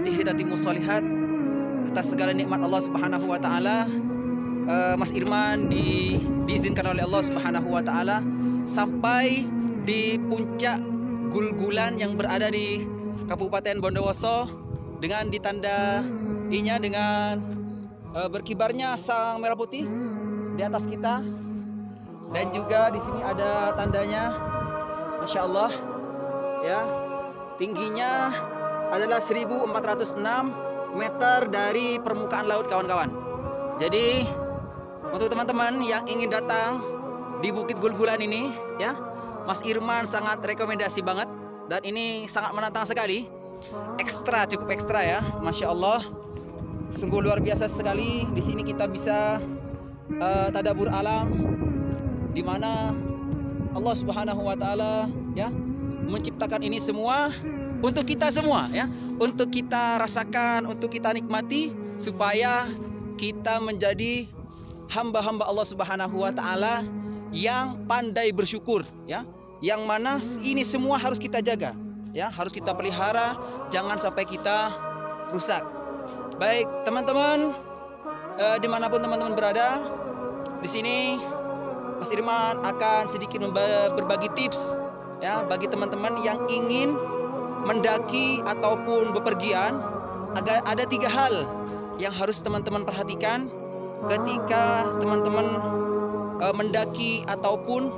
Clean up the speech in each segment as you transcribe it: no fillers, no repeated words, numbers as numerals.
ni'matihi tatimmus shalihat. Atas segala nikmat Allah Subhanahu wa taala, Mas Irman diizinkan oleh Allah Subhanahu wa taala sampai di puncak gulgulan yang berada di Kabupaten Bondowoso dengan ditandainya dengan berkibarnya sang merah putih di atas kita, dan juga di sini ada tandanya, Masya Allah ya, tingginya adalah 1406 meter dari permukaan laut, kawan-kawan. Jadi untuk teman-teman yang ingin datang di Bukit Gulgulan ini ya, Mas Irman sangat rekomendasi banget, dan ini sangat menantang sekali. Cukup ekstra ya, Masya Allah. Sungguh luar biasa sekali. Di sini kita bisa tadabur alam, di mana Allah Subhanahu wa taala ya menciptakan ini semua untuk kita semua ya, untuk kita rasakan, untuk kita nikmati, supaya kita menjadi hamba-hamba Allah Subhanahu wa taala yang pandai bersyukur ya, yang mana ini semua harus kita jaga ya, harus kita pelihara, jangan sampai kita rusak. Baik teman-teman, dimanapun teman-teman berada, di sini Mas Irman akan sedikit berbagi tips ya bagi teman-teman yang ingin mendaki ataupun bepergian. Ada 3 hal yang harus teman-teman perhatikan ketika teman-teman mendaki ataupun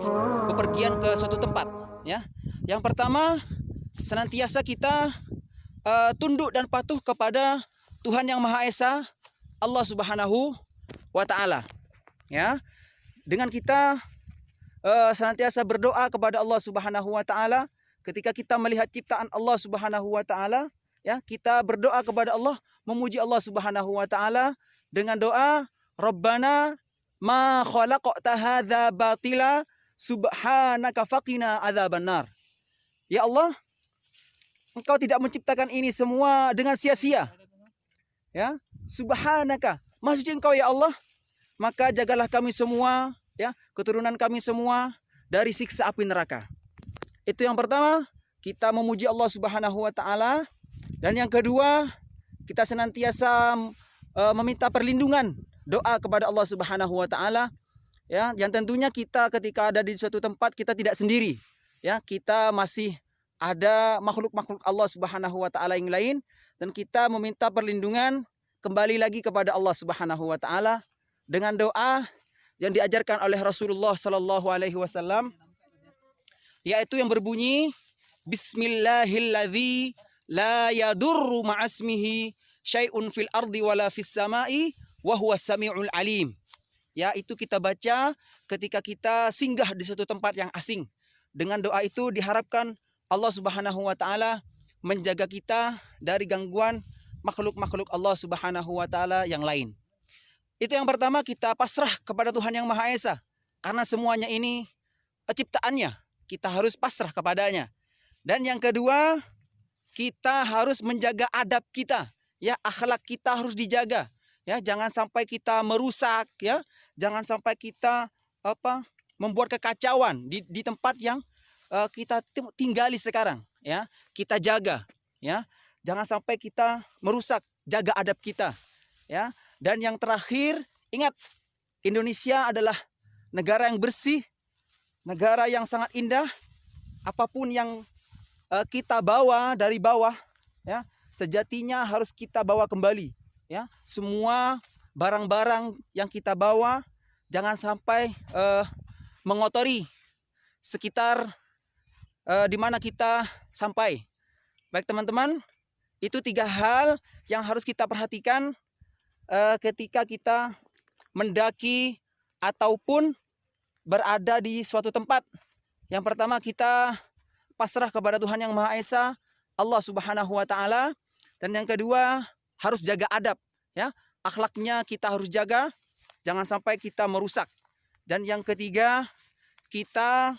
bepergian ke suatu tempat ya. Yang pertama, senantiasa kita tunduk dan patuh kepada Tuhan Yang Maha Esa, Allah Subhanahu wa taala ya. Dengan kita senantiasa berdoa kepada Allah Subhanahu wa taala, ketika kita melihat ciptaan Allah Subhanahu wa taala ya, kita berdoa kepada Allah, memuji Allah Subhanahu wa taala dengan doa Rabbana ma khalaqta hadza batila subhanaka faqina adzabannar. Ya Allah, Engkau tidak menciptakan ini semua dengan sia-sia. Ya, subhanaka, maksudnya Engkau ya Allah, maka jagalah kami semua ya, keturunan kami semua dari siksa api neraka. Itu yang pertama, kita memuji Allah Subhanahu wa taala. Dan yang kedua, kita senantiasa meminta perlindungan, doa kepada Allah Subhanahu wa taala ya, yang tentunya kita ketika ada di suatu tempat kita tidak sendiri ya, kita masih ada makhluk-makhluk Allah Subhanahu wa taala yang lain, dan kita meminta perlindungan kembali lagi kepada Allah Subhanahu wa taala dengan doa yang diajarkan oleh Rasulullah sallallahu alaihi wasallam, yaitu yang berbunyi Bismillahilladzi la yadurru ma'asmihi syai'un fil ardi wala fis sama'i wa huwas samiul alim. Ya, itu kita baca ketika kita singgah di suatu tempat yang asing. Dengan doa itu diharapkan Allah Subhanahu wa taala menjaga kita dari gangguan makhluk-makhluk Allah Subhanahu wa taala yang lain. Itu yang pertama, kita pasrah kepada Tuhan Yang Maha Esa, karena semuanya ini ciptaannya, kita harus pasrah kepadanya. Dan yang kedua, kita harus menjaga adab kita ya, akhlak kita harus dijaga ya, jangan sampai kita merusak ya, jangan sampai kita membuat kekacauan di tempat yang kita tinggali sekarang ya, kita jaga ya, jangan sampai kita merusak, jaga adab kita ya. Dan yang terakhir, ingat, Indonesia adalah negara yang bersih, negara yang sangat indah. Apapun yang kita bawa dari bawah ya, sejatinya harus kita bawa kembali ya. Semua barang-barang yang kita bawa jangan sampai mengotori sekitar di mana kita sampai. Baik teman-teman, itu 3 hal yang harus kita perhatikan ketika kita mendaki ataupun berada di suatu tempat. Yang pertama, kita pasrah kepada Tuhan Yang Maha Esa, Allah Subhanahu wa taala. Dan yang kedua, harus jaga adab ya, akhlaknya kita harus jaga, jangan sampai kita merusak. Dan yang ketiga, kita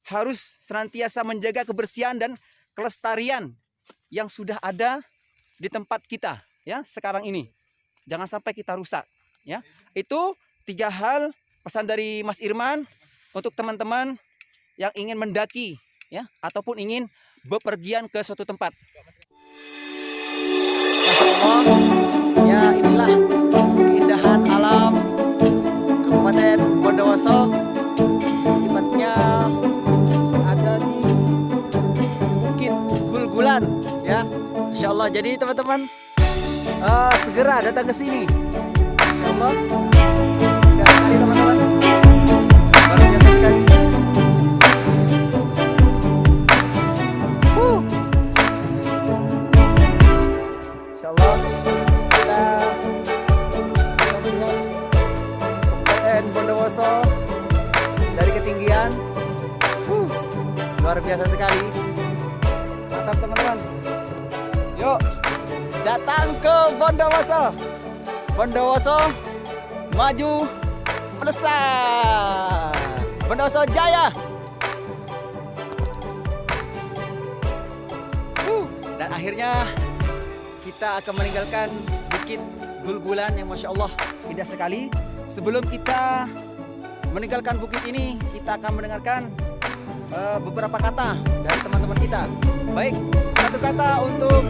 harus senantiasa menjaga kebersihan dan kelestarian yang sudah ada di tempat kita ya sekarang ini. Jangan sampai kita rusak ya. Itu 3 hal pesan dari Mas Irman untuk teman-teman yang ingin mendaki ya, ataupun ingin bepergian ke suatu tempat. Masya Allah. Jadi teman-teman, segera datang ke sini. Masya Allah. Indah sekali teman-teman. Luar biasa sekali. Masya Allah. Kita melihat Kabupaten Bondowoso dari ketinggian. Luar biasa sekali. Mantap teman-teman. Yuk, datang ke Bondowoso. Bondowoso maju melesat. Bondowoso jaya. Dan akhirnya kita akan meninggalkan Bukit Gulgulan yang Masya Allah indah sekali. Sebelum kita meninggalkan bukit ini, kita akan mendengarkan beberapa kata dari teman-teman kita. Baik, satu kata untuk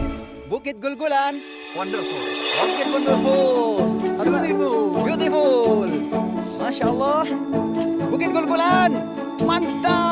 Bukit Gulgulan. Wonderful. Bukit wonderful. Beautiful. Beautiful. Masya Allah. Bukit Gulgulan. Mantap.